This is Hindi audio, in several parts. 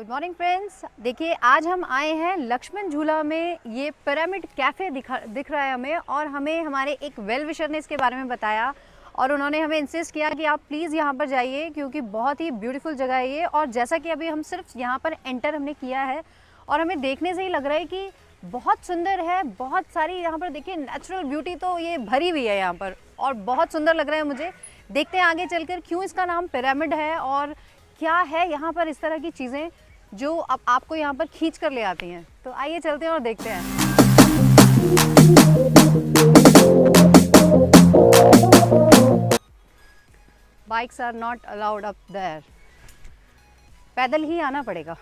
Good morning friends. देखिए आज हम आए हैं लक्ष्मण झूला में। ये पिरामिड कैफ़े दिख रहा है हमें, और हमें हमारे एक वेल विशर ने इसके बारे में बताया और उन्होंने हमें इंसिस्ट किया कि आप प्लीज़ यहाँ पर जाइए क्योंकि बहुत ही ब्यूटीफुल जगह है ये। और जैसा कि अभी हम सिर्फ यहाँ पर एंटर हमने किया है और हमें देखने से ही लग रहा है कि बहुत सुंदर है। बहुत सारी यहाँ पर देखिए नेचुरल ब्यूटी तो ये भरी हुई है यहाँ पर, और बहुत सुंदर लग रहा है मुझे। देखते हैं आगे चलकर क्यों इसका नाम पिरामिड है और क्या है यहाँ पर इस तरह की चीज़ें जो अब आपको यहाँ पर खींच कर ले आती हैं। तो आइए चलते हैं और देखते हैं। Bikes are not allowed up there, पैदल ही आना पड़ेगा।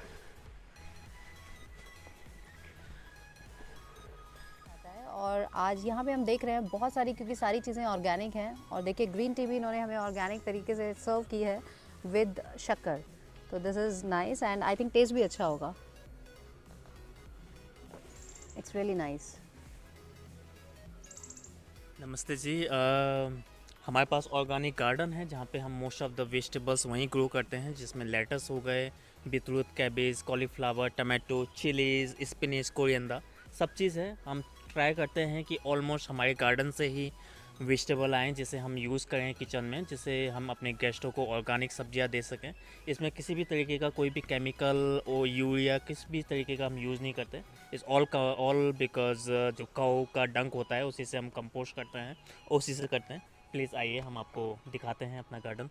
और आज यहाँ पे हम देख रहे हैं बहुत सारी, क्योंकि सारी चीज़ें ऑर्गेनिक हैं। और देखिए ग्रीन टी भी इन्होंने हमें ऑर्गेनिक तरीके से सर्व की है विद शक्कर। तो this is nice and I think taste भी अच्छा होगा। It's really nice. नमस्ते जी। हमारे पास ऑर्गेनिक गार्डन है जहाँ पे हम मोस्ट ऑफ द वेजिटेबल्स वहीं ग्रो करते हैं, जिसमें लेटस हो गए, beetroot, cabbage, cauliflower, tomato, chillies, spinach, coriander, सब चीज़ है। हम ट्राई करते हैं कि ऑलमोस्ट हमारे गार्डन से ही वेजिटेबल आएँ जिसे हम यूज़ करें किचन में, जिससे हम अपने गेस्टों को ऑर्गेनिक सब्जियां दे सकें। इसमें किसी भी तरीके का कोई भी केमिकल और यूरिया किसी भी तरीके का हम यूज़ नहीं करते। इस ऑल बिकॉज जो काऊ का डंक होता है उसी से हम कंपोस्ट करते हैं, उसी से करते हैं। प्लीज़ आइए हम आपको दिखाते हैं अपना गार्डन।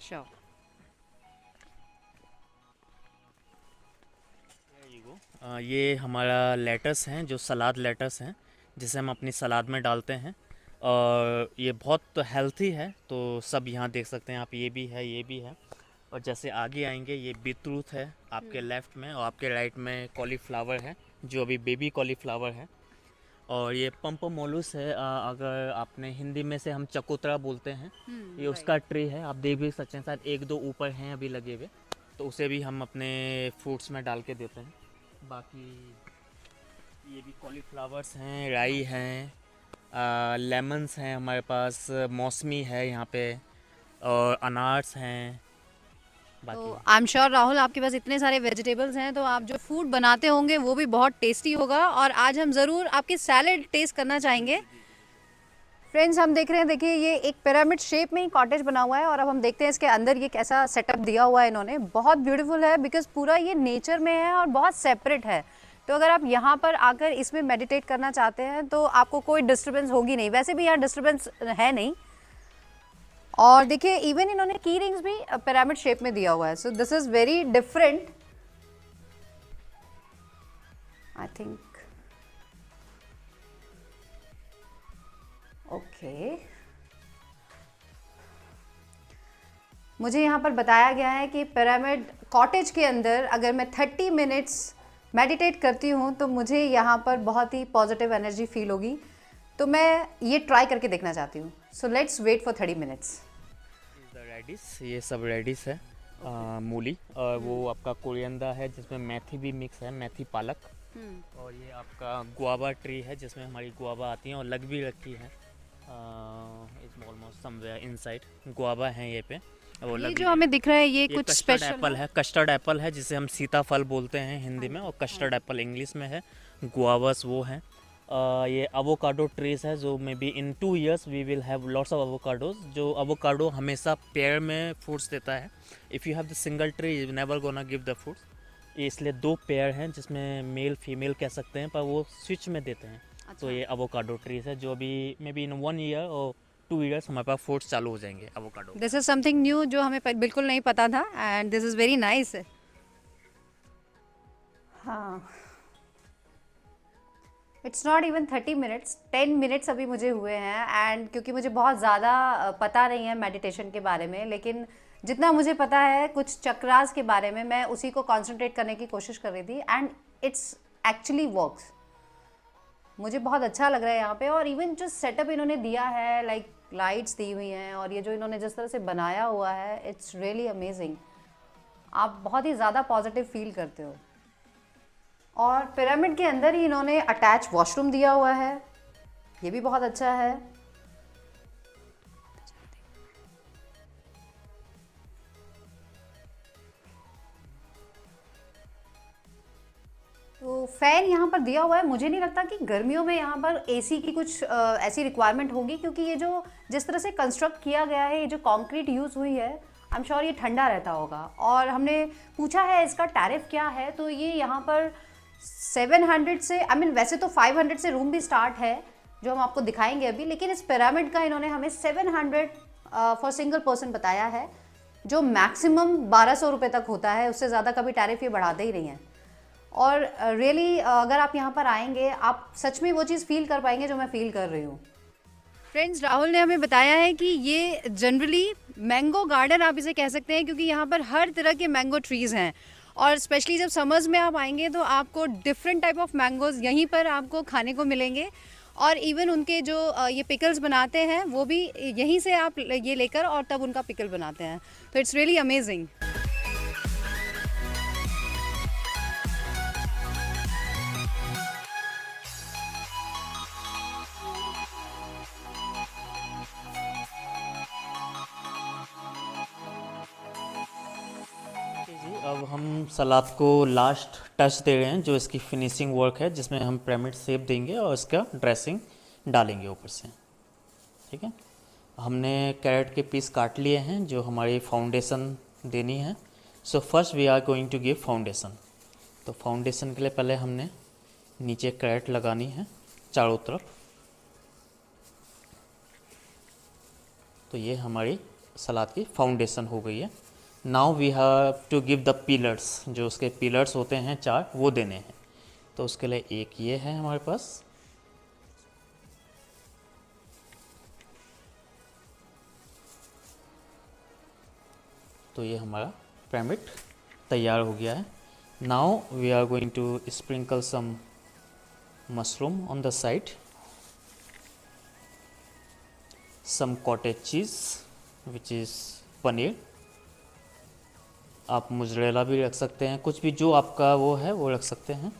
श्योर। ये हमारा लेटस है, जो सलाद लेटस है, जिसे हम अपनी सलाद में डालते हैं। और ये बहुत हेल्थी है, तो सब यहाँ देख सकते हैं आप, ये भी है, ये भी है। और जैसे आगे आएंगे ये बीटरूट है आपके लेफ़्ट में, और आपके राइट में कॉलीफ्लावर है जो अभी बेबी कॉलीफ्लावर है। और ये पम्पमोलुस है, अगर आपने हिंदी में से हम चकोतरा बोलते हैं, ये उसका ट्री है। आप देख भी सकते हैं, शायद एक दो ऊपर हैं अभी लगे हुए, तो उसे भी हम अपने फ्रूट्स में डाल के देते हैं। बाकी ये भी कॉलीफ्लावर्स हैं, राई हैं, लेमन्स हैं हमारे पास, मौसमी है यहाँ पे, और अनार्स हैं। तो आई एम श्योर राहुल आपके पास इतने सारे वेजिटेबल्स हैं तो आप जो फूड बनाते होंगे वो भी बहुत टेस्टी होगा। और आज हम ज़रूर आपकी सैलेड टेस्ट करना चाहेंगे। फ्रेंड्स हम देख रहे हैं, देखिए ये एक पिरामिड शेप में ही कॉटेज बना हुआ है, और अब हम देखते हैं इसके अंदर ये कैसा सेटअप दिया हुआ है इन्होंने। बहुत ब्यूटीफुल है बिकॉज पूरा ये नेचर में है और बहुत सेपरेट है। तो अगर आप यहाँ पर आकर इसमें मेडिटेट करना चाहते हैं तो आपको कोई डिस्टर्बेंस होगी नहीं। वैसे भी यहाँ डिस्टर्बेंस है नहीं। और देखिए इवन इन्होंने की रिंग्स भी पिरामिड शेप में दिया हुआ है। So this is very different I think. Okay, मुझे यहाँ पर बताया गया है कि पिरामिड कॉटेज के अंदर अगर मैं 30 मिनट्स मेडिटेट करती हूँ तो मुझे यहाँ पर बहुत ही पॉजिटिव एनर्जी फील होगी। तो मैं ये ट्राई करके देखना चाहती हूँ। So let's wait for 30 minutes. Radish, ये सब रेडिस है, मूली, और वो आपका कोरिएंडर है जिसमें मेथी भी मिक्स है, मेथी पालक। और ये आपका गुआवा ट्री है जिसमें हमारी गुआवा आती हैं और लग भी रखी है। It's almost somewhere inside guava है ये पे। वो ये जो हमें दिख रहा है ये कुछ कस्टर्ड स्पेशल एप्पल है, कस्टर्ड एप्पल है जिसे हम सीताफल बोलते हैं हिंदी में, और कस्टर्ड एप्पल इंग्लिश में है। गुआवास वो है। ये अवोकाडो ट्रीज है जो may be in 2 years we will have lots of avocados. जो अवोकाडो हमेशा पेयर में फ्रूट्स देता है। If you have the single tree you never gonna give the fruits. ये इसलिए 2 पेयर हैं जिसमें मेल फीमेल कह सकते हैं, पर वो स्विच में देते हैं। तो ये अवोकाडो ट्रीज है जो अभी मे बी इन 1 year और 2 years हमारे पास फ्रूट्स चालू हो जाएंगे avocado. This is something new जो हमें बिल्कुल नहीं पता था, and this is very nice. हाँ, it's not even 30 minutes, 10 minutes अभी मुझे हुए हैं। एंड क्योंकि मुझे बहुत ज़्यादा पता नहीं है मेडिटेशन के बारे में, लेकिन जितना मुझे पता है कुछ चक्रास के बारे में, मैं उसी को कॉन्सेंट्रेट करने की कोशिश कर रही थी। And it's actually works. मुझे बहुत अच्छा लग रहा है यहाँ पे। और इवन जो सेटअप इन्होंने दिया है, लाइक लाइट्स दी हुई हैं, और ये जो इन्होंने जिस तरह से बनाया हुआ है, इट्स रियली अमेजिंग। आप बहुत ही ज़्यादा पॉजिटिव फील करते हो। और पिरामिड के अंदर ही इन्होंने अटैच वॉशरूम दिया हुआ है, ये भी बहुत अच्छा है। तो फ़ैन यहाँ पर दिया हुआ है, मुझे नहीं लगता कि गर्मियों में यहाँ पर एसी की कुछ ऐसी रिक्वायरमेंट होगी, क्योंकि ये जो जिस तरह से कंस्ट्रक्ट किया गया है, ये जो कंक्रीट यूज़ हुई है, आई एम श्योर ये ठंडा रहता होगा। और हमने पूछा है इसका टैरिफ क्या है, तो ये यहाँ पर 700 से वैसे तो 500 से रूम भी स्टार्ट है जो हम आपको दिखाएंगे अभी, लेकिन इस पिरामिड का इन्होंने हमें 700 फॉर सिंगल पर्सन बताया है, जो मैक्सिमम 1200 रुपये तक होता है, उससे ज़्यादा कभी टैरिफ ये बढ़ाते ही नहीं हैं। और रियली अगर आप यहाँ पर आएंगे, आप सच में वो चीज़ फील कर पाएंगे जो मैं फील कर रही हूँ। फ्रेंड्स, राहुल ने हमें बताया है कि ये जनरली मैंगो गार्डन आप इसे कह सकते हैं, क्योंकि यहाँ पर हर तरह के मैंगो ट्रीज़ हैं, और स्पेशली जब समर्स में आप आएंगे तो आपको डिफरेंट टाइप ऑफ मैंगोज़ यहीं पर आपको खाने को मिलेंगे। और इवन उनके जो ये पिकल्स बनाते हैं वो भी यहीं से आप ये लेकर और तब उनका पिकल बनाते हैं, तो इट्स रियली अमेजिंग। अब हम सलाद को लास्ट टच दे रहे हैं, जो इसकी फिनिशिंग वर्क है, जिसमें हम पिरामिड शेप देंगे और इसका ड्रेसिंग डालेंगे ऊपर से। ठीक है, हमने कैरेट के पीस काट लिए हैं जो हमारी फाउंडेशन देनी है। So first we are going to give foundation. तो फाउंडेशन के लिए पहले हमने नीचे कैरेट लगानी है चारों तरफ। तो ये हमारी सलाद की फाउंडेशन हो गई है। Now we have to give the pillars, जो उसके पिलर्स होते हैं 4, वो देने हैं। तो उसके लिए एक ये है हमारे पास, तो ये हमारा पिरामिड तैयार हो गया है। Now we are going to sprinkle some mushroom on the side, some cottage cheese which is paneer. आप मोज़रेला भी रख सकते हैं, कुछ भी जो आपका वो है वो रख सकते हैं।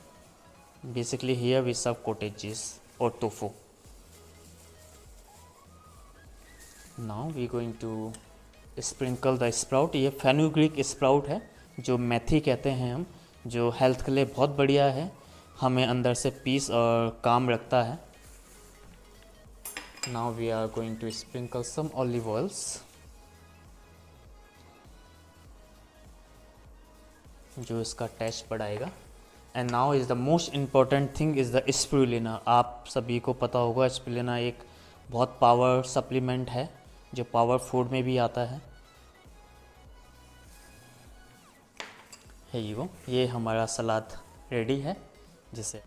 Basically here we serve cottage cheese और tofu. Now we going to sprinkle the sprout. ये फेनुग्रीक स्प्राउट है, जो मेथी कहते हैं हम, जो हेल्थ के लिए बहुत बढ़िया है, हमें अंदर से पीस और काम रखता है। Now we are going to sprinkle some olive oils, जो इसका टेस्ट बढ़ाएगा। And now is the most important thing is the spirulina. आप सभी को पता होगा स्पिरुलिना एक बहुत पावर सप्लीमेंट है, जो पावर फूड में भी आता है। ये ये हमारा सलाद रेडी है, जिसे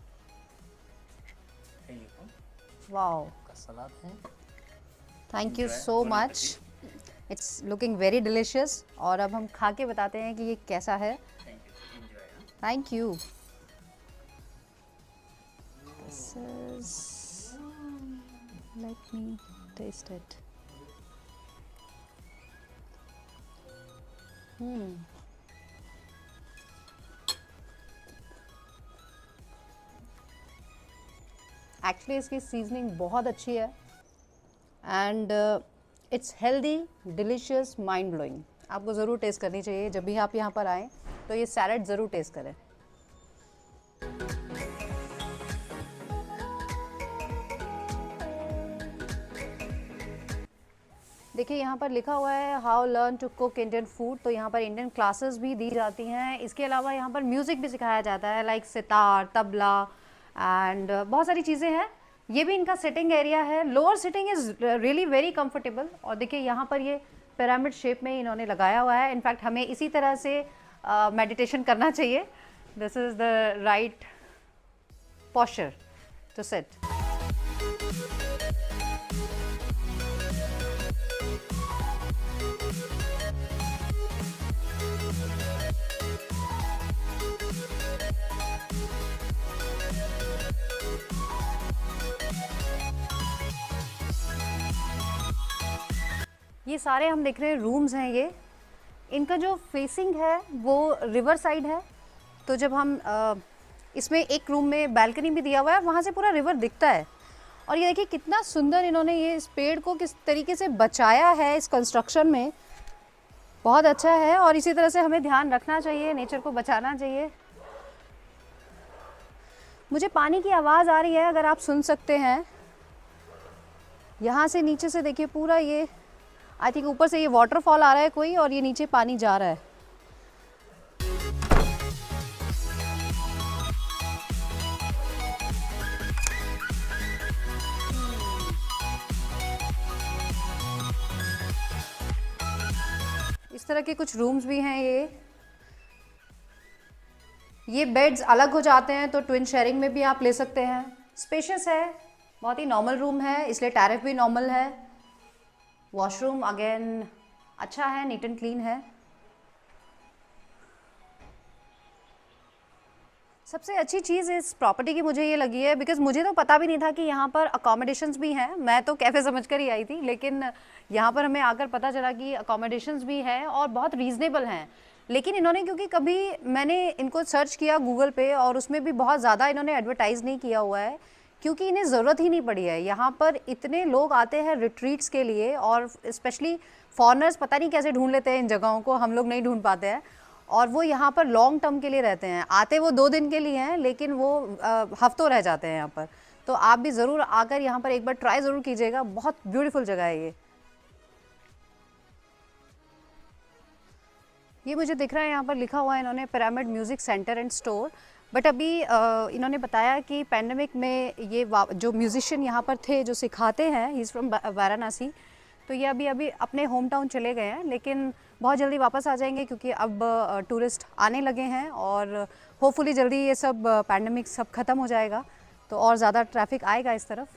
वाओ का सलाद है। Thank you so much, it's looking very delicious. और अब हम खा के बताते हैं कि ये कैसा है। Thank you. This is, let me test it. Actually इसकी सीजनिंग बहुत अच्छी है, and it's healthy, delicious, mind blowing. आपको ज़रूर टेस्ट करनी चाहिए जब भी आप यहाँ पर आएँ, तो ये सैलड ज़रूर टेस्ट करें। देखिए यहाँ पर लिखा हुआ है how learn to cook Indian food, तो यहाँ पर इंडियन क्लासेस भी दी जाती हैं। इसके अलावा यहाँ पर म्यूज़िक भी सिखाया जाता है, लाइक सितार, तबला एंड बहुत सारी चीज़ें हैं। ये भी इनका सिटिंग एरिया है। Lower sitting is really very comfortable. और देखिए यहाँ पर ये पिरामिड शेप में इन्होंने लगाया हुआ है। इनफैक्ट हमें इसी तरह से मेडिटेशन करना चाहिए। This is the right posture to sit. ये सारे हम देख रहे हैं रूम्स हैं। ये इनका जो फेसिंग है वो रिवर साइड है, तो जब हम इसमें एक रूम में बैल्कनी भी दिया हुआ है, वहाँ से पूरा रिवर दिखता है। और ये देखिए कितना सुंदर इन्होंने ये इस पेड़ को किस तरीके से बचाया है इस कंस्ट्रक्शन में, बहुत अच्छा है। और इसी तरह से हमें ध्यान रखना चाहिए, नेचर को बचाना चाहिए। मुझे पानी की आवाज़ आ रही है, अगर आप सुन सकते हैं। यहाँ से नीचे से देखिए पूरा ये, आई थिंक ऊपर से ये वाटरफॉल आ रहा है कोई, और ये नीचे पानी जा रहा है। इस तरह के कुछ रूम्स भी हैं। ये बेड्स अलग हो जाते हैं, तो ट्विन शेयरिंग में भी आप ले सकते हैं। स्पेशियस है, बहुत ही नॉर्मल रूम है, इसलिए टैरिफ भी नॉर्मल है। वॉशरूम अगेन अच्छा है, नीट एंड क्लीन है। सबसे अच्छी चीज़ इस प्रॉपर्टी की मुझे ये लगी है, बिकॉज मुझे तो पता भी नहीं था कि यहाँ पर अकोमोडेशंस भी हैं। मैं तो कैफ़े समझ कर ही आई थी, लेकिन यहाँ पर हमें आकर पता चला कि अकोमोडेशंस भी हैं और बहुत रीज़नेबल हैं। लेकिन इन्होंने, क्योंकि कभी मैंने इनको सर्च किया गूगल पे, और उसमें भी बहुत ज़्यादा इन्होंने एडवर्टाइज़ नहीं किया हुआ है, क्योंकि इन्हें ज़रूरत ही नहीं पड़ी है। यहाँ पर इतने लोग आते हैं रिट्रीट्स के लिए, और स्पेशली फॉरेनर्स पता नहीं कैसे ढूंढ लेते हैं इन जगहों को, हम लोग नहीं ढूंढ पाते हैं। और वो यहाँ पर लॉन्ग टर्म के लिए रहते हैं। आते वो 2 दिन के लिए हैं, लेकिन वो हफ्तों रह जाते हैं यहाँ पर। तो आप भी ज़रूर आकर यहाँ पर एक बार ट्राई ज़रूर कीजिएगा, बहुत ब्यूटीफुल जगह है ये मुझे दिख रहा है यहाँ पर लिखा हुआ है इन्होंने pyramid music centre and store. But अभी इन्होंने बताया कि पैंडमिक में ये जो म्यूज़िशियन यहाँ पर थे जो सिखाते हैं, ही इज़ फ्रॉम वाराणसी, तो ये अभी अपने होम टाउन चले गए हैं, लेकिन बहुत जल्दी वापस आ जाएंगे, क्योंकि अब टूरिस्ट आने लगे हैं और होपफुली जल्दी ये सब पैंडमिक सब ख़त्म हो जाएगा, तो और ज़्यादा ट्रैफिक आएगा इस तरफ।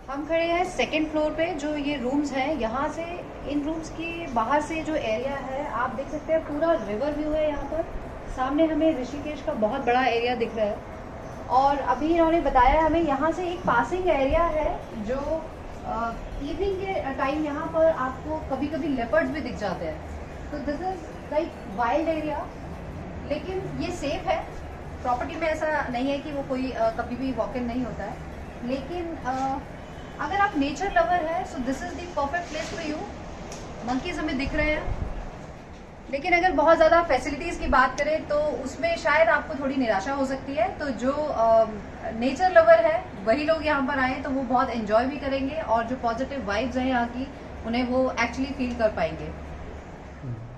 हम खड़े हैं सेकंड फ्लोर पे, जो ये रूम्स हैं। यहाँ से इन रूम्स की बाहर से जो एरिया है आप देख सकते हैं, पूरा रिवर व्यू है यहाँ पर। सामने हमें ऋषिकेश का बहुत बड़ा एरिया दिख रहा है। और अभी इन्होंने बताया हमें यहाँ से एक पासिंग एरिया है, जो इवनिंग के टाइम यहाँ पर आपको कभी कभी लेपर्ड्स भी दिख जाते हैं। तो this is like wild area, लेकिन ये सेफ है। प्रॉपर्टी में ऐसा नहीं है कि वो कोई कभी भी वॉक इन नहीं होता है, लेकिन अगर आप नेचर लवर है, so this is the perfect place for you. Monkeys हमें दिख रहे हैं, लेकिन अगर बहुत ज़्यादा फैसिलिटीज़ की बात करें तो उसमें शायद आपको थोड़ी निराशा हो सकती है। तो जो नेचर लवर है वही लोग यहाँ पर आए तो वो बहुत एंजॉय भी करेंगे, और जो पॉजिटिव वाइब्स हैं यहाँ की उन्हें वो एक्चुअली फील कर पाएंगे।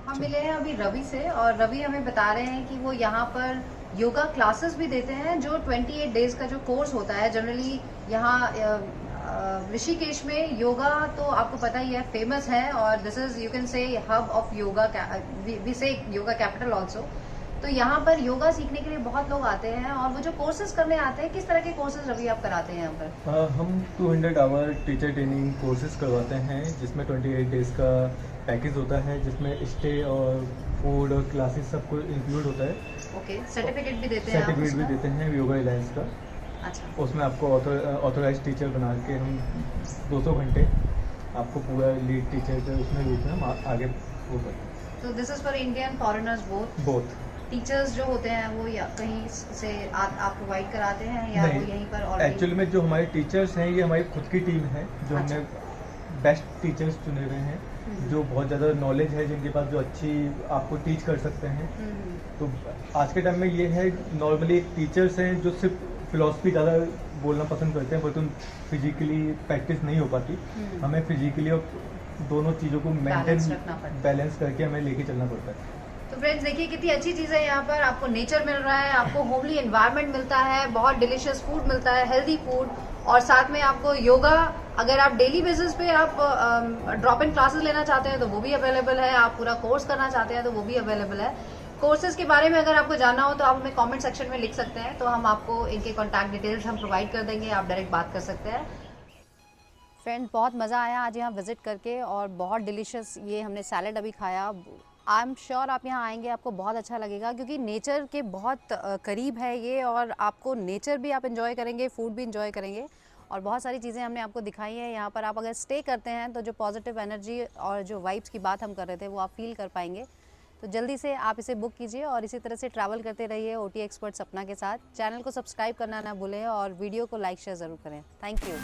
हम मिले हैं अभी रवि से, और रवि हमें बता रहे हैं कि वो यहाँ पर योगा क्लासेस भी देते हैं, जो 28 डेज का जो कोर्स होता है। जनरली यहाँ ऋषिकेश में योगा तो आपको पता ही है, फेमस है, और this is you can say hub of yoga, we say yoga capital also. तो यहाँ पर योगा सीखने के लिए बहुत लोग आते हैं, और वो जो कोर्सेज करने आते हैं, किस तरह के कोर्सेज रवि आप कराते हैं यहाँ पर? हम 200 आवर टीचर ट्रेनिंग कोर्सेज करवाते हैं, जिसमें 28 डेज का पैकेज होता है, जिसमें स्टे और फूड और क्लासेस सब कुछ इंक्लूड होता है। ओके, सर्टिफिकेट भी देते हैं? सर्टिफिकेट भी देते हैं योगा अलायंस का। अच्छा। उसमें आपको ऑथोराइज टीचर बना के हम 200 घंटे आपको पूरा लीड टीचर के उसमें रूप में हम आगे वो करते हैं। तो this is for Indian foreigners both? Teachers जो होते हैं वो या कहीं से आप प्रोवाइड कराते हैं, या वो यहीं पर ऑलरेडी? एक्चुअली में जो हमारे टीचर्स हैं ये हमारी खुद की टीम है, जो अच्छा। हमने बेस्ट टीचर्स चुने हुए हैं, जो बहुत ज़्यादा नॉलेज है, जिनके पास जो अच्छी आपको टीच कर सकते हैं। तो आज के टाइम में ये है, नॉर्मली टीचर्स हैं जो सिर्फ फिलॉसफी ज़्यादा बोलना पसंद करते हैं, बट उन फिजिकली प्रैक्टिस नहीं हो पाती। हमें फिजिकली और दोनों चीज़ों को मेंटेन बैलेंस करके हमें लेके चलना पड़ता है। तो फ्रेंड्स देखिए कितनी अच्छी चीज़ है, यहाँ पर आपको नेचर मिल रहा है, आपको होमली एनवायरनमेंट मिलता है, बहुत डिलीशियस फूड मिलता है, हेल्दी फूड, और साथ में आपको योगा, अगर आप डेली बेसिस पे आप ड्रॉप इन क्लासेस लेना चाहते हैं तो वो भी अवेलेबल है, आप पूरा कोर्स करना चाहते हैं तो वो भी अवेलेबल है। कोर्सेज के बारे में अगर आपको जानना हो तो आप हमें कमेंट सेक्शन में लिख सकते हैं, तो हम आपको इनके कॉन्टैक्ट डिटेल्स हम प्रोवाइड कर देंगे, आप डायरेक्ट बात कर सकते हैं। फ्रेंड्स, बहुत मज़ा आया आज यहाँ विज़िट करके और बहुत डिलीशियस ये हमने सैलड अभी खाया। आई एम श्योर आप यहाँ आएंगे आपको बहुत अच्छा लगेगा, क्योंकि नेचर के बहुत करीब है ये, और आपको नेचर भी आप एंजॉय करेंगे, फूड भी एंजॉय करेंगे, और बहुत सारी चीज़ें हमने आपको दिखाई हैं। यहाँ पर आप अगर स्टे करते हैं तो जो पॉजिटिव एनर्जी और जो वाइब्स की बात हम कर रहे थे वो आप फील कर पाएंगे। तो जल्दी से आप इसे बुक कीजिए और इसी तरह से ट्रैवल करते रहिए ओटी एक्सपर्ट सपना के साथ। चैनल को सब्सक्राइब करना ना भूलें और वीडियो को लाइक शेयर ज़रूर करें। Thank you.